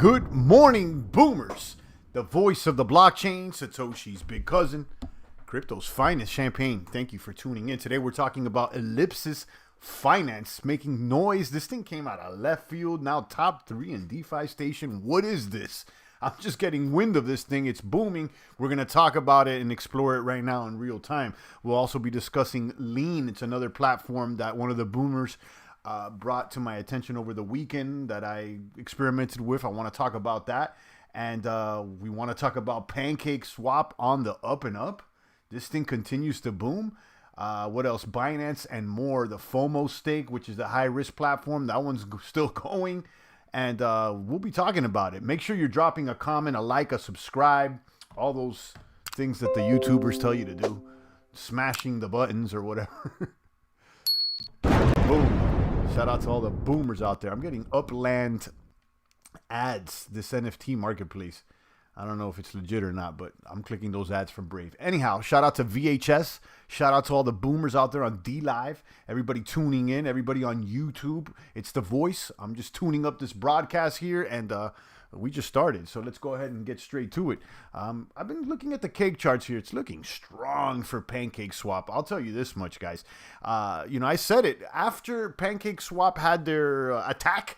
Good morning, boomers. The voice of the blockchain, Satoshi's big cousin, crypto's finest champagne. Thank you for tuning in. Today we're talking about Ellipsis Finance making noise. This thing came out of left field, now top 3 in DeFi Station. What is this? I'm just getting wind of this thing. It's booming. We're going to talk about it and explore it right now in real time. We'll also be discussing Lien. It's another platform that one of the boomers brought to my attention over the weekend that I experimented with. I want to talk about that. And we want to talk about Pancake Swap on the up and up. This thing continues to boom. What else? Binance and more. The FOMO stake, which is the high risk platform. That one's still going. And we'll be talking about it. Make sure you're dropping a comment, a like, a subscribe. All those things that the YouTubers tell you to do. Smashing the buttons or whatever. Boom. Shout out to all the boomers out there. I'm getting Upland ads, this NFT marketplace. I don't know if it's legit or not, but I'm clicking those ads from Brave. Anyhow, shout out to VHS. Shout out to all the boomers out there on D Live. Everybody tuning in. Everybody on YouTube. It's the voice. I'm just tuning up this broadcast here, and we just started. So let's go ahead and get straight to it. I've been looking at the cake charts here. It's looking strong for Pancake Swap. I'll tell you this much, guys. I said it. After Pancake Swap had their attack,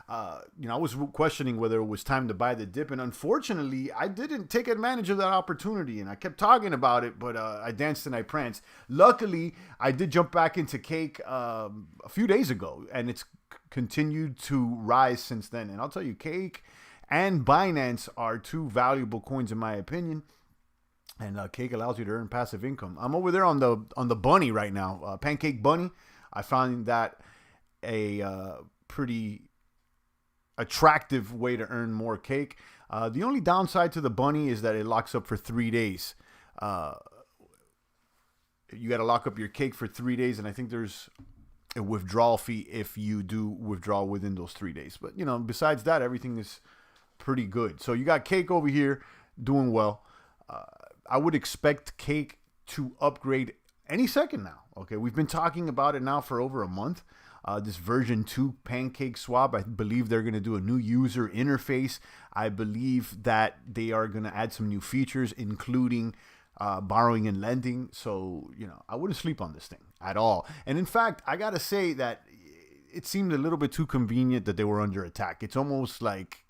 I was questioning whether it was time to buy the dip, and unfortunately, I didn't take advantage of that opportunity, and I kept talking about it, but I danced and I pranced. Luckily, I did jump back into Cake a few days ago, and it's continued to rise since then. And I'll tell you, Cake and Binance are two valuable coins in my opinion, and Cake allows you to earn passive income. I'm over there on the bunny right now, Pancake Bunny. I found that a pretty attractive way to earn more Cake. The only downside to the bunny is that it locks up for 3 days. You got to lock up your Cake for 3 days, and I think there's a withdrawal fee if you do withdraw within those 3 days. But besides that, everything is pretty good. So you got Cake over here doing well. I would expect Cake to upgrade any second now. Okay, we've been talking about it now for over a month. This version 2 Pancake Swap, I believe they're going to do a new user interface. I believe that they are going to add some new features, including borrowing and lending. So, I wouldn't sleep on this thing at all. And in fact, I got to say that it seemed a little bit too convenient that they were under attack. It's almost like,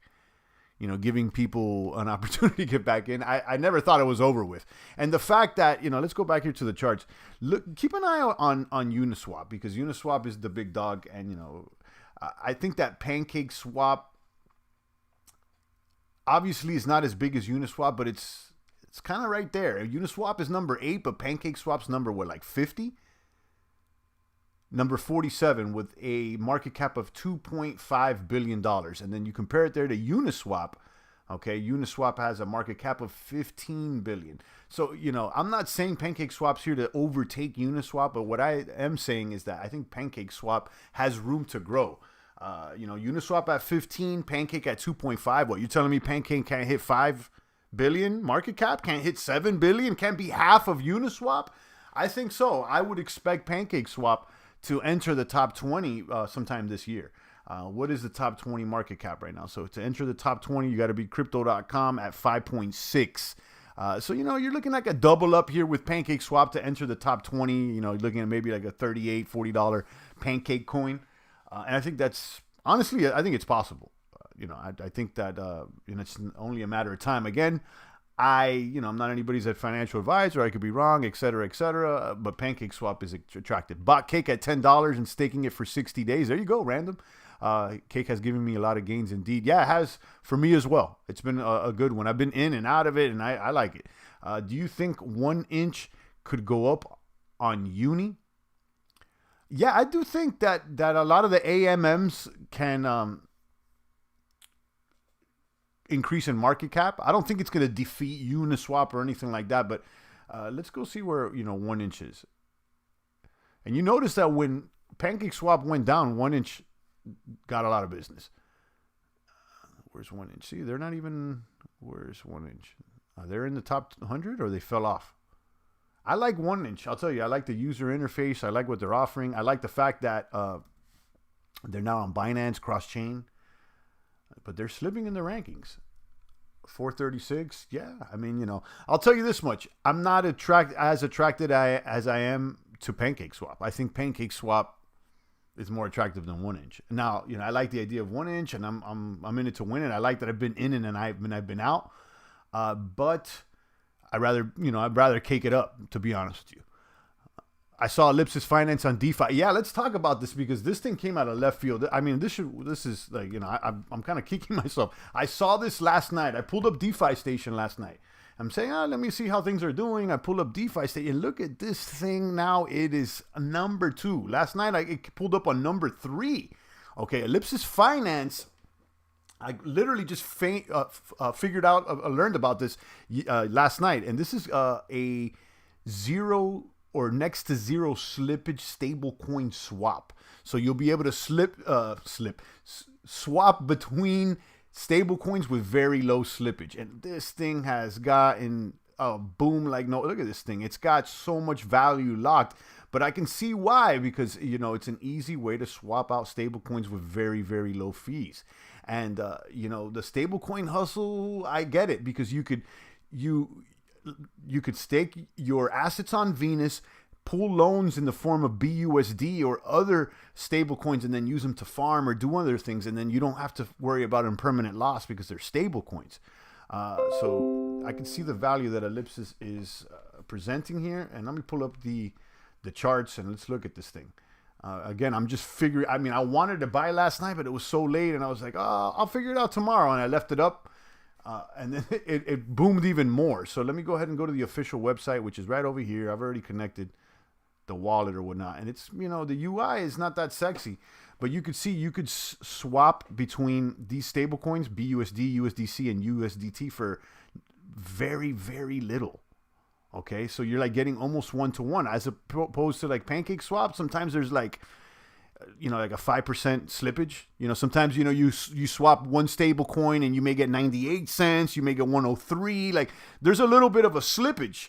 giving people an opportunity to get back in. I never thought it was over with. And the fact that, let's go back here to the charts. Look, keep an eye on Uniswap, because Uniswap is the big dog. And, I think that Pancake Swap obviously is not as big as Uniswap, but it's kind of right there. Uniswap is number 8, but Pancake Swap's number, 50? Number 47 with a market cap of $2.5 billion. And then you compare it there to Uniswap. Okay, Uniswap has a market cap of $15 billion. So, I'm not saying Pancake Swap's here to overtake Uniswap, but what I am saying is that I think Pancake Swap has room to grow. Uniswap at 15, Pancake at 2.5. What, you telling me Pancake can't hit 5 billion market cap? Can't hit 7 billion? Can't be half of Uniswap? I think so. I would expect Pancake Swap to enter the top 20 sometime this year. What is the top 20 market cap right now? So to enter the top 20, you got to be crypto.com at 5.6. So, you're looking like a double up here with Pancake Swap to enter the top 20. You're looking at maybe like a $38, $40 Pancake coin. And I think that's, honestly, I think it's possible. I think that it's only a matter of time. Again, I'm not anybody's financial advisor. I could be wrong, et cetera, but Pancake Swap is attractive. Bought Cake at $10 and staking it for 60 days. There you go, random. Cake has given me a lot of gains indeed. Yeah, it has for me as well. It's been a good one. I've been in and out of it, and I like it. Do you think 1 inch could go up on Uni? Yeah, I do think that a lot of the AMMs can increase in market cap. I don't think it's going to defeat Uniswap or anything like that, but let's go see where 1 inch is. And you notice that when Pancake Swap went down, 1 inch got a lot of business. Where's 1 inch? See, they're not even. Where's 1 inch? They're in the top 100 or they fell off. I like 1 inch. I'll tell you, I like the user interface. I like what they're offering. I like the fact that they're now on Binance cross chain. but they're slipping in the rankings. 436. Yeah, I mean, I'll tell you this much: I'm not as attracted as I am to Pancake Swap. I think Pancake Swap is more attractive than 1inch. Now, I like the idea of 1inch, and I'm in it to win it. I like that I've been in it and I've been out. But I'd rather cake it up, to be honest with you. I saw Ellipsis Finance on DeFi. Yeah, let's talk about this because this thing came out of left field. I mean, this is like, I'm kind of kicking myself. I saw this last night. I pulled up DeFi Station last night. I'm saying, let me see how things are doing. I pulled up DeFi Station. Look at this thing now. It is number 2. Last night, it pulled up on number 3. Okay, Ellipsis Finance. I literally just figured out, learned about this last night. And this is a zero or next to zero slippage stablecoin swap. So you'll be able to swap between stablecoins with very low slippage. And this thing has gotten a boom like no. Look at this thing. It's got so much value locked. But I can see why, because it's an easy way to swap out stablecoins with very, very low fees. And the stablecoin hustle, I get it, because you could stake your assets on Venus, pull loans in the form of BUSD or other stable coins, and then use them to farm or do other things. And then you don't have to worry about impermanent loss because they're stable coins. So I can see the value that Ellipsis is presenting here. And let me pull up the charts and let's look at this thing. Again, I'm just figuring. I mean, I wanted to buy last night, but it was so late, and I was like, oh, I'll figure it out tomorrow. And I left it up. And then it boomed even more. So let me go ahead and go to the official website, which is right over here. I've already connected the wallet or whatnot. And it's, the UI is not that sexy. But you could see you could swap between these stable coins, BUSD, USDC, and USDT for very, very little. Okay, so you're like getting almost 1-to-1 as opposed to like Pancake Swap. Sometimes there's like a 5% slippage. Sometimes, you swap one stable coin and you may get 98 cents, you may get 103. Like there's a little bit of a slippage.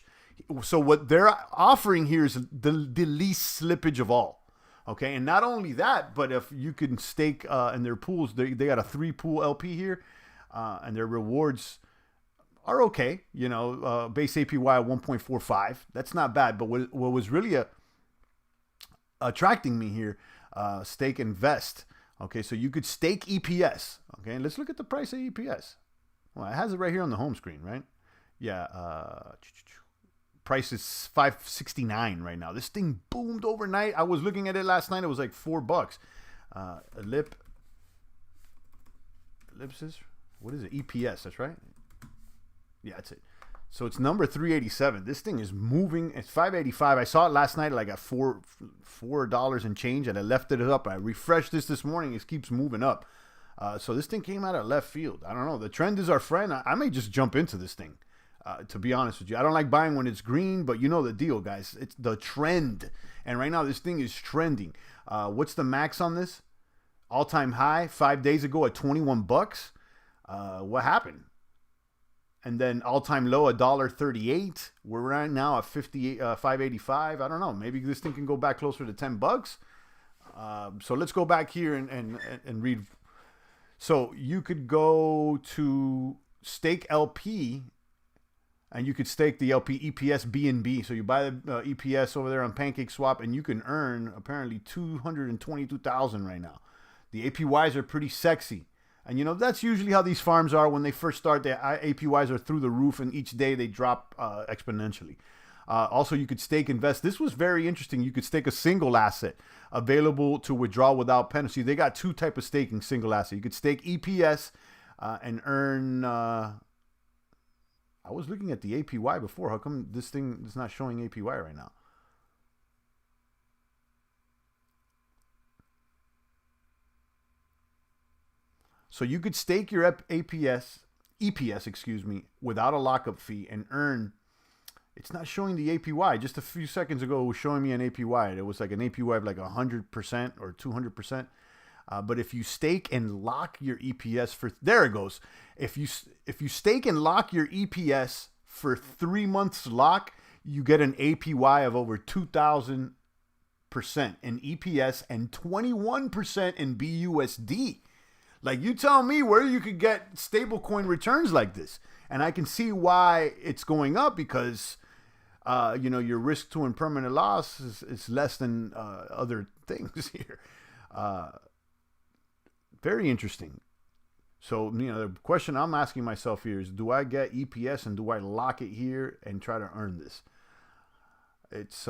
So what they're offering here is the least slippage of all. Okay. And not only that, but if you can stake in their pools, they got a 3-pool LP here, and their rewards are okay. Base APY at 1.45. That's not bad. But what was really attracting me here, stake invest. Okay, so you could stake EPS. Okay, let's look at the price of EPS. Well, it has it right here on the home screen, right? Yeah, price is $5.69 right now. This thing boomed overnight. I was looking at it last night. It was like $4. Ellipsis. What is it? EPS. That's right. Yeah, that's it. So it's number 387. This thing is moving. It's 585. I saw it last night like at $4 and change, and I left it up. I refreshed this morning. It keeps moving up. So this thing came out of left field. I don't know. The trend is our friend. I may just jump into this thing, to be honest with you. I don't like buying when it's green, but you know the deal, guys. It's the trend. And right now this thing is trending. What's the max on this? All-time high 5 days ago at $21. What happened? And then all-time low, $1.38. We're right now at $5.85. I don't know. Maybe this thing can go back closer to $10. So let's go back here and read. So you could go to stake LP, and you could stake the LP EPS BNB. So you buy the EPS over there on Pancake Swap, and you can earn apparently $222,000 right now. The APYs are pretty sexy. And, that's usually how these farms are when they first start. The APYs are through the roof, and each day they drop exponentially. Also, you could stake invest. This was very interesting. You could stake a single asset available to withdraw without penalty. They got 2 types of staking single asset. You could stake EPS and earn... I was looking at the APY before. How come this thing is not showing APY right now? So you could stake your EPS, without a lockup fee and earn. It's not showing the APY. Just a few seconds ago, it was showing me an APY. It was like an APY of like 100% or 200%. But if you stake and lock your EPS for, there it goes. If you stake and lock your EPS for 3 months lock, you get an APY of over 2,000% in EPS and 21% in BUSD. Like, you tell me where you could get stablecoin returns like this. And I can see why it's going up because, your risk to impermanent loss is less than other things here. Very interesting. So, the question I'm asking myself here is, do I get EPS and do I lock it here and try to earn this? It's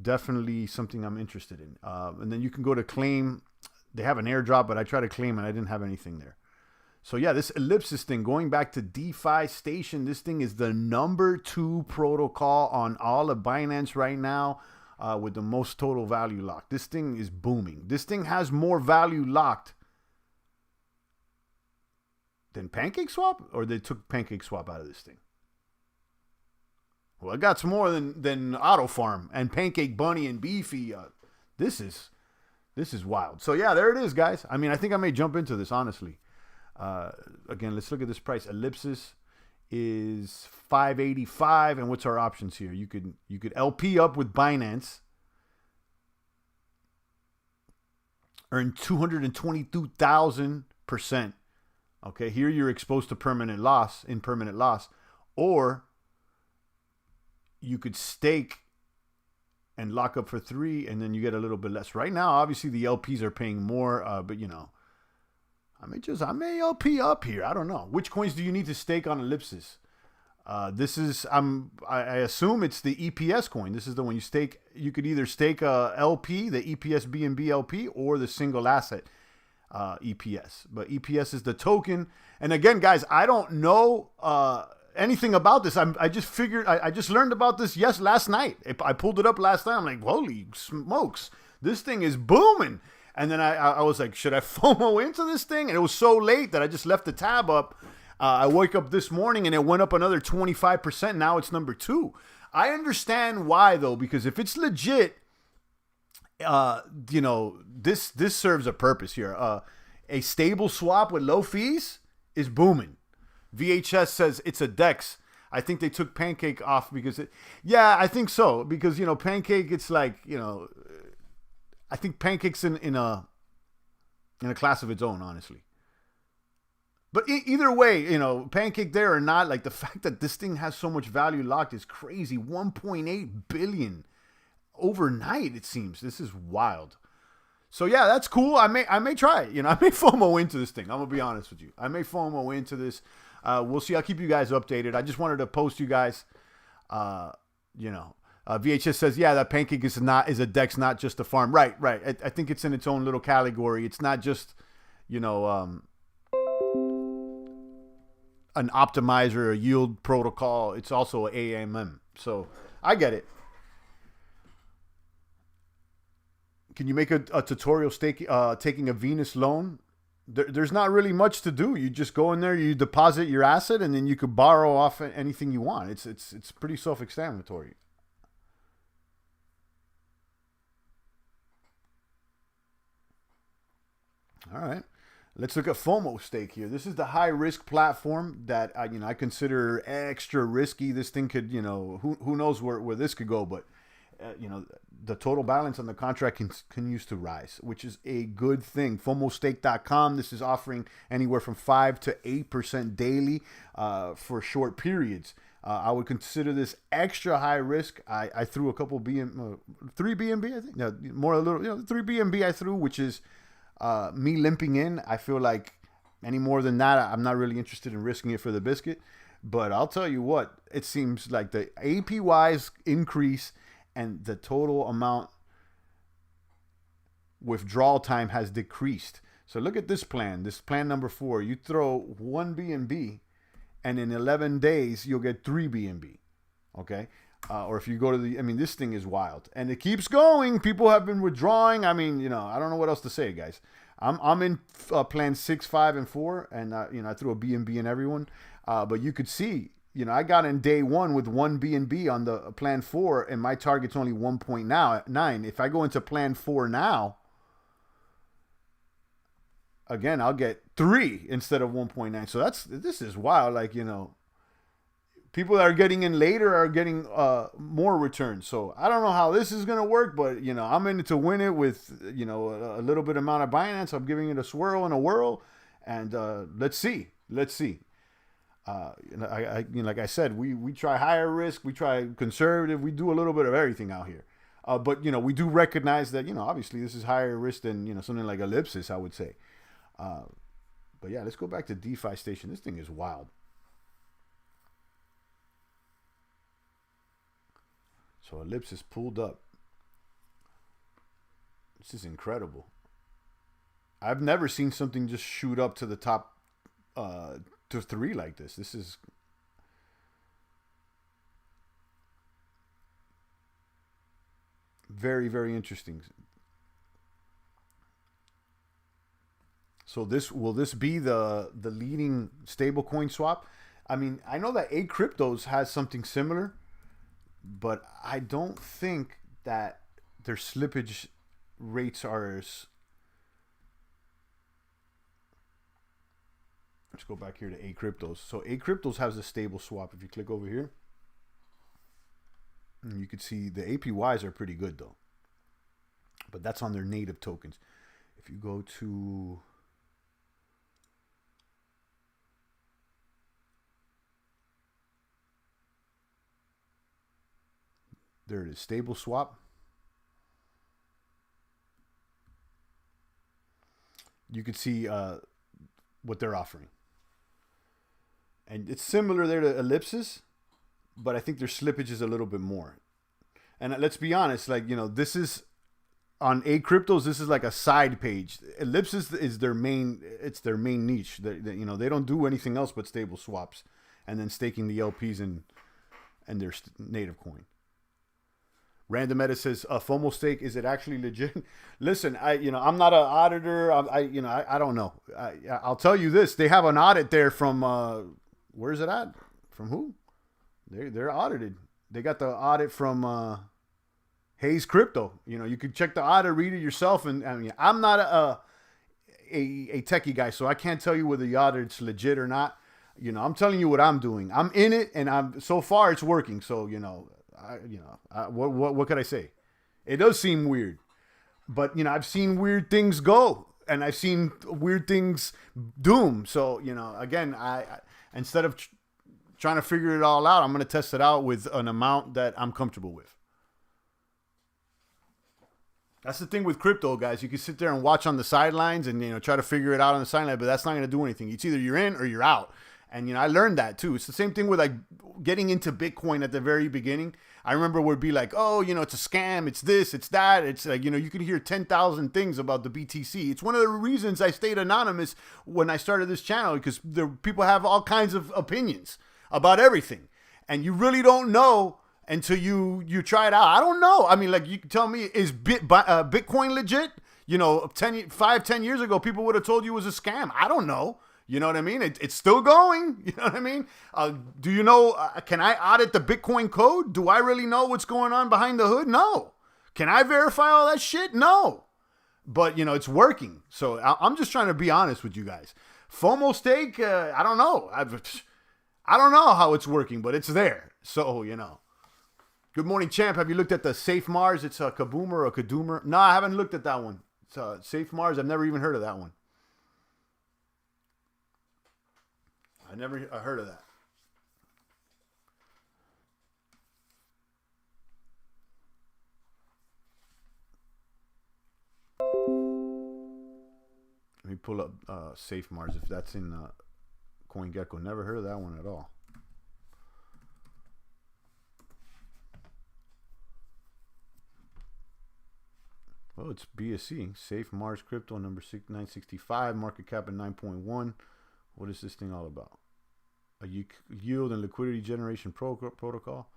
definitely something I'm interested in. And then you can go to claim. They have an airdrop, but I tried to claim and I didn't have anything there. So yeah, this Ellipsis thing, going back to DeFi Station, this thing is the number 2 protocol on all of Binance right now with the most total value locked. This thing is booming. This thing has more value locked than PancakeSwap, or they took PancakeSwap out of this thing? Well, it got some more than AutoFarm and Pancake Bunny and Beefy. This is wild. So yeah, there it is, guys. I mean, I think I may jump into this, honestly. Again, let's look at this price. Ellipsis is $5.85, and what's our options here? You could LP up with Binance, earn 222,000%. Okay, here you're exposed to impermanent loss, or you could stake and lock up for 3, and then you get a little bit less. Right now, obviously the LPs are paying more, but I may LP up here. I don't know. Which coins do you need to stake on Ellipsis? I assume it's the EPS coin. This is the one you stake. You could either stake a LP, the EPS BNB LP, or the single asset EPS. But EPS is the token. And again, guys, I don't know anything about this. I just learned about this last night. I pulled it up last night. I'm like, holy smokes, this thing is booming. And then I was like, should I FOMO into this thing? And it was so late that I just left the tab up. I woke up this morning and it went up another 25%. Now it's number 2. I understand why, though, because if it's legit, this serves a purpose here. A stable swap with low fees is booming. VHS says it's a DEX. I think they took Pancake off because I think so. Because, Pancake, it's like, I think Pancake's in a class of its own, honestly. But either way, Pancake there or not, like the fact that this thing has so much value locked is crazy. 1.8 billion overnight, it seems. This is wild. So yeah, that's cool. I may try it. I may FOMO into this thing. I'm gonna be honest with you. I may FOMO into this. We'll see. I'll keep you guys updated. I just wanted to post you guys. VHS says, yeah, that Pancake is a DEX, not just a farm. Right. I think it's in its own little category. It's not just, an optimizer, a yield protocol. It's also an AMM. So I get it. Can you make a tutorial taking a Venus loan? There's not really much to do. You just go in there, you deposit your asset, and then you could borrow off anything you want. It's pretty self-explanatory. All right. Let's look at FOMO Stake here. This is the high risk platform that I consider extra risky. This thing could, who knows where this could go, but the total balance on the contract continues to rise, which is a good thing. FOMOstake.com. This is offering anywhere from 5 to 8% daily for short periods. I would consider this extra high risk. I threw a couple 3 BNB, I think. No, more a little, 3 BNB I threw, which is me limping in. I feel like any more than that, I'm not really interested in risking it for the biscuit. But I'll tell you what, it seems like the APYs increase and the total amount withdrawal time has decreased. So look at this plan number 4. You throw 1 BNB and in 11 days, you'll get 3 BNB. Okay. Or if you go to this thing is wild and it keeps going. People have been withdrawing. I don't know what else to say, guys. I'm in plan 6, 5, and 4, and I threw a BNB in everyone. But you could see, I got in day 1 with 1 BNB on the plan 4, and my target's only 1.9. If I go into plan 4 now, again, I'll get 3 instead of 1.9. So this is wild. Like, people that are getting in later are getting more returns. So I don't know how this is going to work, but, I'm in it to win it with, a little bit amount of Binance. I'm giving it a swirl and a whirl. And let's see. Like I said, we try higher risk, we try conservative, we do a little bit of everything out here. But we do recognize that obviously this is higher risk than something like Ellipsis, I would say. But yeah, let's go back to DeFi Station. This thing is wild. So Ellipsis pulled up. This is incredible. I've never seen something just shoot up to the top to 3 like this. This is very, very interesting. So will this be the leading stablecoin swap? I mean, I know that A Cryptos has something similar, but I don't think that their slippage rates are as... Let's go back here to A Cryptos. So A Cryptos has a stable swap. If you click over here, you can see the APYs are pretty good though. But that's on their native tokens. If you go to... There it is, stable swap. You can see what they're offering. And it's similar there to Ellipsis, but I think their slippage is a little bit more. And let's be honest, like, this is on A Cryptos, this is like a side page. Ellipsis is their main, it's their main niche. They don't do anything else but stable swaps and then staking the LPs and their native coin. Random Edit says, FOMO stake, is it actually legit? Listen, I'm not an auditor. I don't know. I'll tell you this. They have an audit there from, where's it at? From who? They're audited. They got the audit from Hayes Crypto. You can check the audit, read it yourself. And I mean, I'm not a techie guy, so I can't tell you whether the audit's legit or not. I'm telling you what I'm doing. I'm in it, and so far it's working. So, what could I say? It does seem weird, but I've seen weird things go, and I've seen weird things doom. So again, I instead of trying to figure it all out, I'm going to test it out with an amount that I'm comfortable with. That's the thing with crypto, guys. You can sit there and watch on the sidelines and try to figure it out on the sideline, but that's not going to do anything. It's either you're in or you're out. And I learned that too. It's the same thing with like getting into Bitcoin at the very beginning. I remember would be like, oh, it's a scam, it's this, it's that. It's like, you can hear 10,000 things about the BTC. It's one of the reasons I stayed anonymous when I started this channel, because people have all kinds of opinions about everything. And you really don't know until you try it out. I don't know. I mean, like, you can tell me, is Bitcoin legit? 10 years ago, people would have told you it was a scam. I don't know. You know what I mean? It's still going. You know what I mean? Do you know, can I audit the Bitcoin code? Do I really know what's going on behind the hood? No. Can I verify all that shit? No. But, it's working. So I'm just trying to be honest with you guys. FOMO stake, I don't know. I don't know how it's working, but it's there. So, Good morning, champ. Have you looked at the Safe Mars? It's a Kaboomer or a Kadoomer. No, I haven't looked at that one. It's Safe Mars. I've never even heard of that one. I never heard of that. Let me pull up Safe Mars if that's in CoinGecko. Never heard of that one at all. Oh, it's BSC. Safe Mars Crypto number 965. Market cap at 9.1. What is this thing all about? A yield and liquidity generation protocol.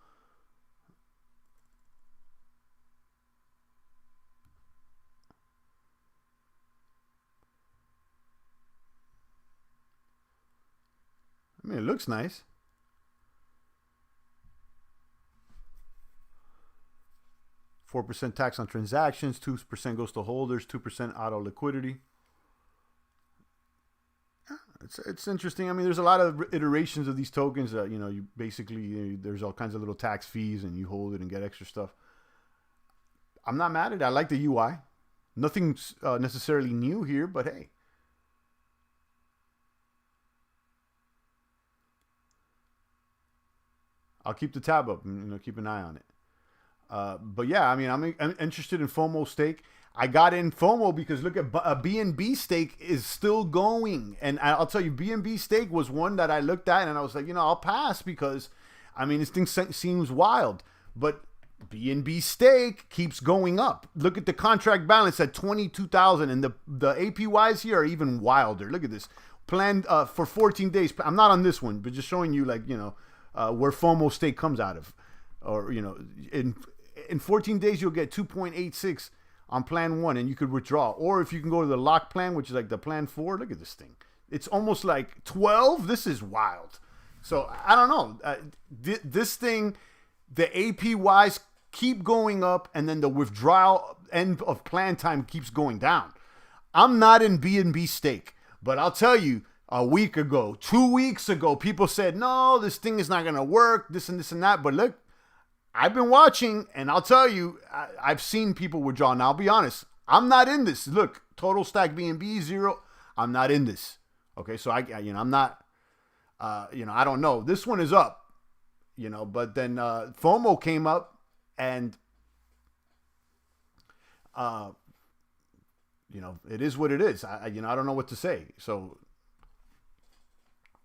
I mean, it looks nice. %4 tax on transactions, 2% goes to holders, 2% auto liquidity. It's interesting. I mean, there's a lot of iterations of these tokens that, you basically, there's all kinds of little tax fees and you hold it and get extra stuff. I'm not mad at it. I like the UI. Nothing's necessarily new here, but hey. I'll keep the tab up and keep an eye on it. But yeah, I mean, I'm interested in FOMO stake. I got in FOMO because look at BNB stake is still going, and I'll tell you, BNB stake was one that I looked at and I was like, I'll pass because, I mean, this thing seems wild, but BNB stake keeps going up. Look at the contract balance at 22,000, and the APYs here are even wilder. Look at this, planned for 14 days. I'm not on this one, but just showing you like where FOMO stake comes out of, or in 14 days you'll get 2.86 on plan 1, and you could withdraw. Or if you can go to the lock plan, which is like the plan 4, look at this thing. It's almost like 12. This is wild. So I don't know. This thing, the APYs keep going up, and then the withdrawal end of plan time keeps going down. I'm not in BNB stake, but I'll tell you, a week ago, 2 weeks ago, people said, no, this thing is not going to work, this and this and that. But look, I've been watching, and I'll tell you, I've seen people withdraw. Now, I'll be honest, I'm not in this. Look, total stack BNB 0. I'm not in this. Okay, so I'm not, I don't know. This one is up, but then FOMO came up, and, it is what it is. I don't know what to say. So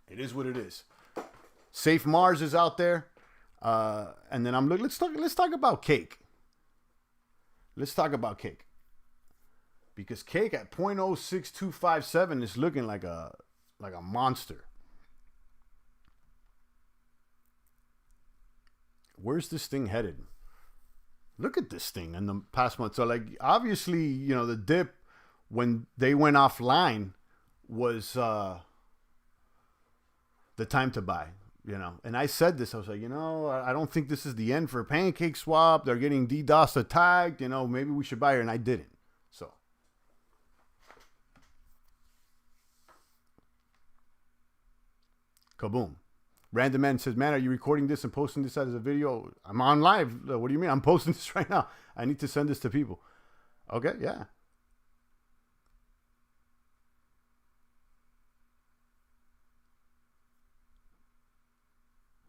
it is what it is. Safe Mars is out there. And then I'm looking. Let's talk about Cake. Let's talk about Cake, because Cake at 0.06257 is looking like a monster. Where's this thing headed? Look at this thing in the past month. So like obviously, the dip when they went offline was the time to buy. And I said this, I was like, I don't think this is the end for Pancake Swap. They're getting DDoS attacked. Maybe we should buy her, and I didn't. So, kaboom. Random Man says, man, are you recording this and posting this as a video? I'm on live. What do you mean? I'm posting this right now. I need to send this to people. Okay, yeah.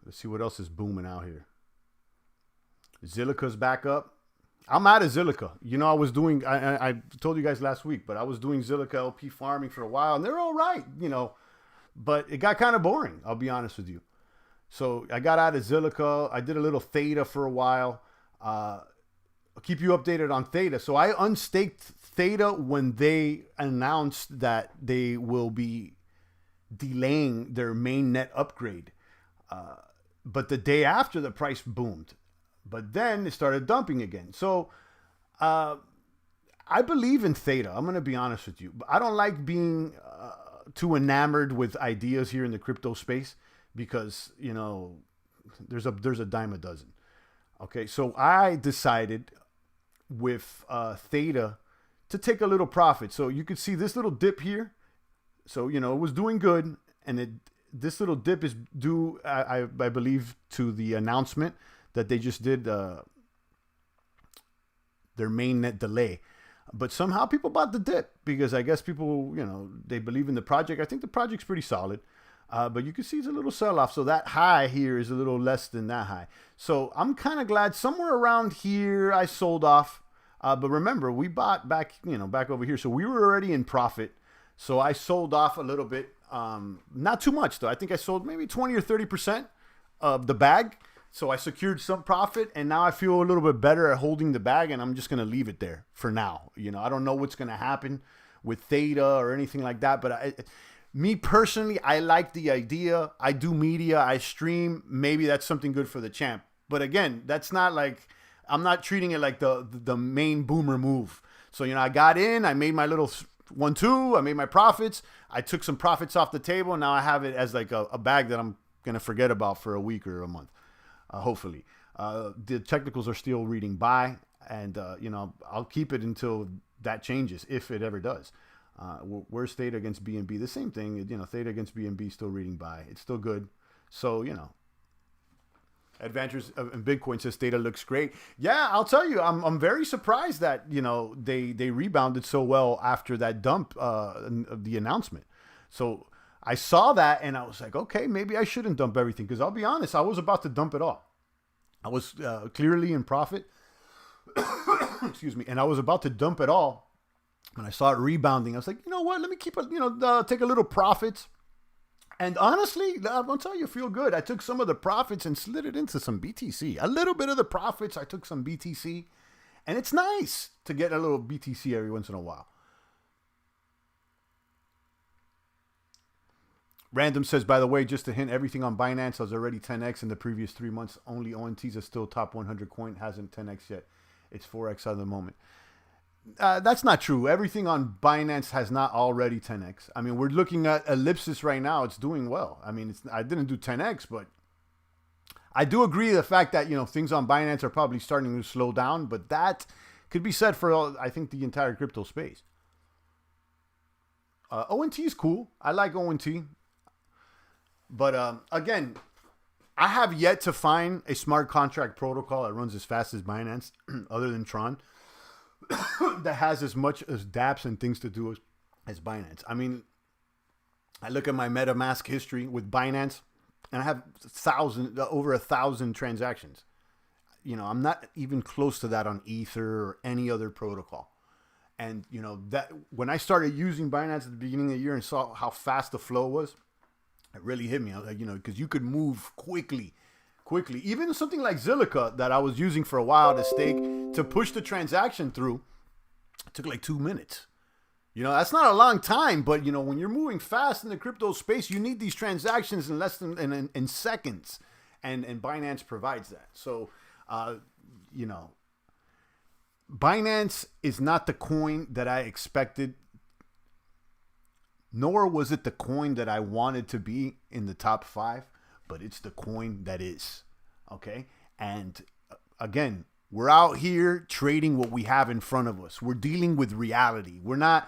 Let's see what else is booming out here. Zilliqa's back up. I'm out of Zilliqa. I was doing, I told you guys last week, but I was doing Zilliqa LP farming for a while, and they're all right, but it got kind of boring, I'll be honest with you. So I got out of Zilliqa. I did a little Theta for a while. I'll keep you updated on Theta. So I unstaked Theta when they announced that they will be delaying their mainnet upgrade. But the day after, the price boomed. But then it started dumping again. So I believe in Theta. I'm going to be honest with you. I don't like being too enamored with ideas here in the crypto space because, there's a dime a dozen. Okay, so I decided with Theta to take a little profit. So you could see this little dip here. So, it was doing good, and this little dip is due, I believe, to the announcement that they just did their mainnet delay. But somehow people bought the dip because I guess people, they believe in the project. I think the project's pretty solid. But you can see it's a little sell-off. So that high here is a little less than that high. So I'm kind of glad somewhere around here I sold off. But remember, we bought back, back over here. So we were already in profit. So I sold off a little bit. Not too much though. I think I sold maybe 20 or 30% of the bag. So I secured some profit, and now I feel a little bit better at holding the bag, and I'm just going to leave it there for now. I don't know what's going to happen with Theta or anything like that, but me personally, I like the idea. I do media, I stream. Maybe that's something good for the champ. But again, that's not like, I'm not treating it like the main boomer move. So, I got in, I made my little 1-2, I made my profits. I took some profits off the table, and now I have it as like a bag that I'm going to forget about for a week or a month, hopefully. The technicals are still reading buy, and, I'll keep it until that changes, if it ever does. Where's Theta against BNB? The same thing, Theta against BNB still reading buy. It's still good. So, Adventures in Bitcoin says Theta looks great. Yeah, I'll tell you, I'm very surprised that they rebounded so well after that dump of the announcement. So I saw that and I was like, okay, maybe I shouldn't dump everything. Because I'll be honest, I was about to dump it all. I was clearly in profit. Excuse me. And I was about to dump it all. When I saw it rebounding, I was like, you know what? Let me keep it, take a little profits. And honestly, I'll tell you, feel good. I took some of the profits and slid it into some BTC. A little bit of the profits, I took some BTC. And it's nice to get a little BTC every once in a while. Random says, by the way, just to hint, everything on Binance was already 10x in the previous 3 months. Only ONTs are still top 100 coin. Hasn't 10x yet. It's 4x at the moment. That's not true. Everything on Binance has not already 10x. I mean, we're looking at Ellipsis right now. It's doing well. I mean, I didn't do 10x, but I do agree with the fact that, things on Binance are probably starting to slow down, but that could be said for, I think, the entire crypto space. ONT is cool. I like ONT. But again, I have yet to find a smart contract protocol that runs as fast as Binance, other than Tron, that has as much as dApps and things to do as Binance. I mean, I look at my MetaMask history with Binance, and I have over 1,000 transactions. I'm not even close to that on Ether or any other protocol. And that when I started using Binance at the beginning of the year and saw how fast the flow was, it really hit me. I was like, because you could move quickly. Even something like Zilliqa that I was using for a while to stake, to push the transaction through, it took like 2 minutes. That's not a long time, but when you're moving fast in the crypto space, you need these transactions in less than in seconds, and Binance provides that. So, Binance is not the coin that I expected, nor was it the coin that I wanted to be in the top 5, but it's the coin that is. Okay? And again, we're out here trading what we have in front of us. We're dealing with reality. We're not,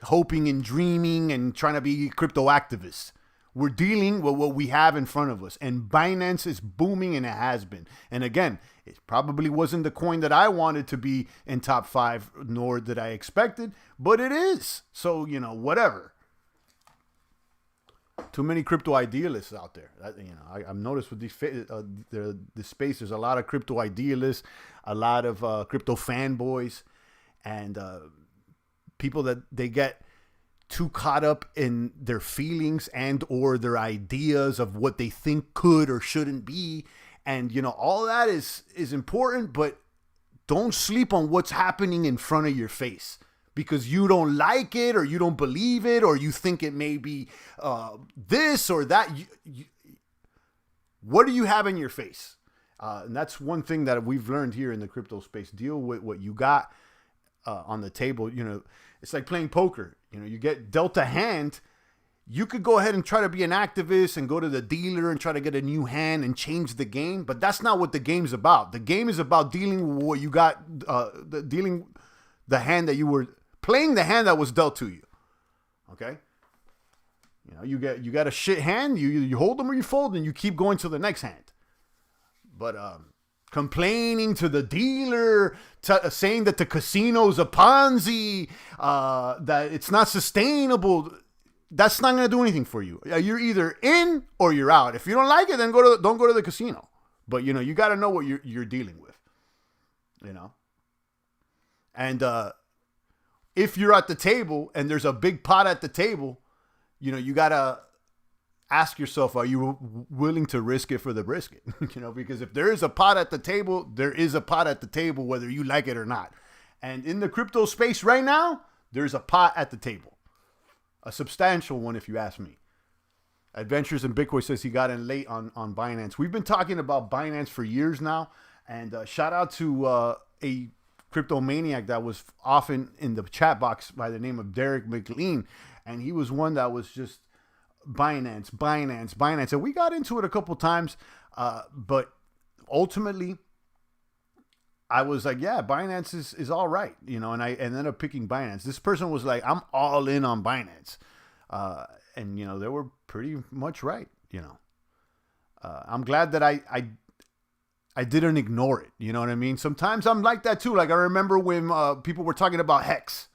hoping and dreaming and trying to be crypto activists. We're dealing with what we have in front of us. And Binance is booming, and it has been. And again, it probably wasn't the coin that I wanted to be in top 5, nor that I expected, but it is. So, whatever. Too many crypto idealists out there. I've noticed with this space, there's a lot of crypto idealists, a lot of crypto fanboys, and people that they get too caught up in their feelings and or their ideas of what they think could or shouldn't be. And, all that is important, but don't sleep on what's happening in front of your face because you don't like it or you don't believe it or you think it may be this or that. What do you have in your face? And that's one thing that we've learned here in the crypto space. Deal with what you got on the table. It's like playing poker. You get dealt a hand. You could go ahead and try to be an activist and go to the dealer and try to get a new hand and change the game. But that's not what the game's about. The game is about dealing with what you got, dealing the hand that you were playing, the hand that was dealt to you. Okay? You got a shit hand. You hold them or you fold and you keep going to the next hand. But complaining to the dealer, saying that the casino's a Ponzi, that it's not sustainable, that's not going to do anything for you. You're either in or you're out. If you don't like it, then don't go to the casino. But, you got to know what you're dealing with, And if you're at the table and there's a big pot at the table, you got to ask yourself, are you willing to risk it for the brisket? Because if there is a pot at the table, there is a pot at the table, whether you like it or not. And in the crypto space right now, there's a pot at the table. A substantial one, if you ask me. Adventures in Bitcoin says he got in late on Binance. We've been talking about Binance for years now. And shout out to a crypto maniac that was often in the chat box by the name of Derek McLean. And he was one that was just Binance. And we got into it a couple times. But ultimately, I was like, yeah, Binance is all right. And I ended up picking Binance. This person was like, I'm all in on Binance. And, they were pretty much right, I'm glad that I didn't ignore it. You know what I mean? Sometimes I'm like that too. Like I remember when people were talking about Hex.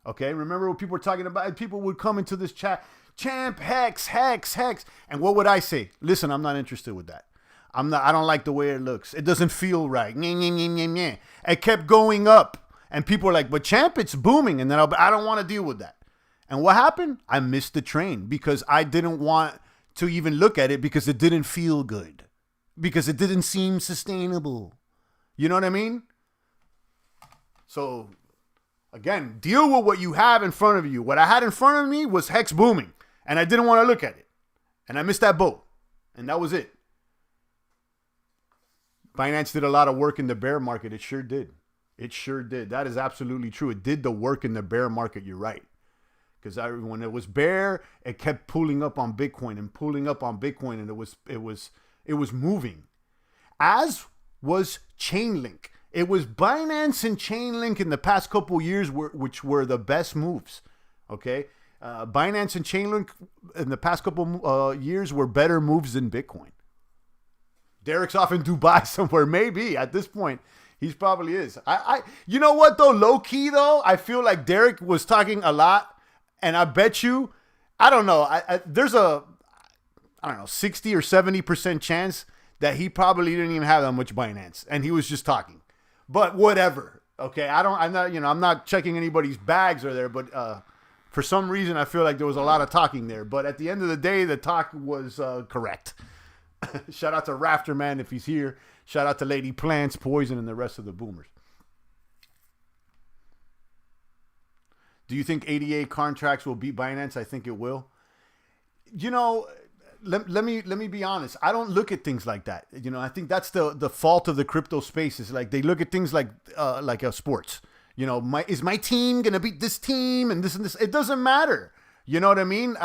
Okay. Remember when people were talking about, people would come into this chat Champ, hex, hex, hex. And what would I say? Listen, I'm not interested with that. I don't like the way it looks. It doesn't feel right. Nye, nye, nye, nye, nye. It kept going up. And people are like, but Champ, it's booming. And then I don't want to deal with that. And what happened? I missed the train because I didn't want to even look at it because it didn't feel good. Because it didn't seem sustainable. You know what I mean? So, again, deal with what you have in front of you. What I had in front of me was hex booming. And I didn't want to look at it. And I missed that boat. And that was it. Binance did a lot of work in the bear market. It sure did. It sure did. That is absolutely true. It did the work in the bear market. You're right. Because when it was bear, it kept pulling up on Bitcoin and pulling up on Bitcoin, and it was moving. As was Chainlink. It was Binance and Chainlink in the past couple years which were the best moves. Okay, Binance and Chainlink in the past couple years were better moves than Bitcoin. Derek's off in Dubai somewhere. Maybe at this point, he probably is. You know what though? Low key though, I feel like Derek was talking a lot, and I bet you, I don't know. There's a, I don't know, 60 or 70% chance that he probably didn't even have that much Binance, and he was just talking. But whatever. Okay, I'm not checking anybody's bags or there, but for some reason I feel like there was a lot of talking there. But at the end of the day, the talk was correct. Shout out to Rafterman if he's here. Shout out to Lady Plants, Poison, and the rest of the boomers. Do you think ADA contracts will beat Binance? I think it will. You know, let me be honest. I don't look at things like that. You know, I think that's the fault of the crypto space. Is like they look at things like a sports. You know, is my team gonna beat this team and this and this? It doesn't matter. You know what I mean?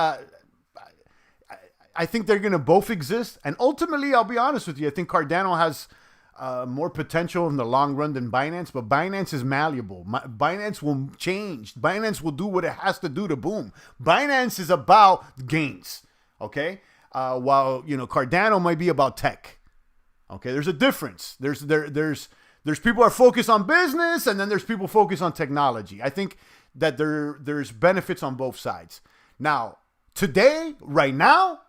I think they're going to both exist. And ultimately, I'll be honest with you, I think Cardano has more potential in the long run than Binance, but Binance is malleable. Binance will change. Binance will do what it has to do to boom. Binance is about gains, okay? While, you know, Cardano might be about tech. Okay, there's a difference. There's people who are focused on business, and then there's people focused on technology. I think that there's benefits on both sides. Now, today, right now,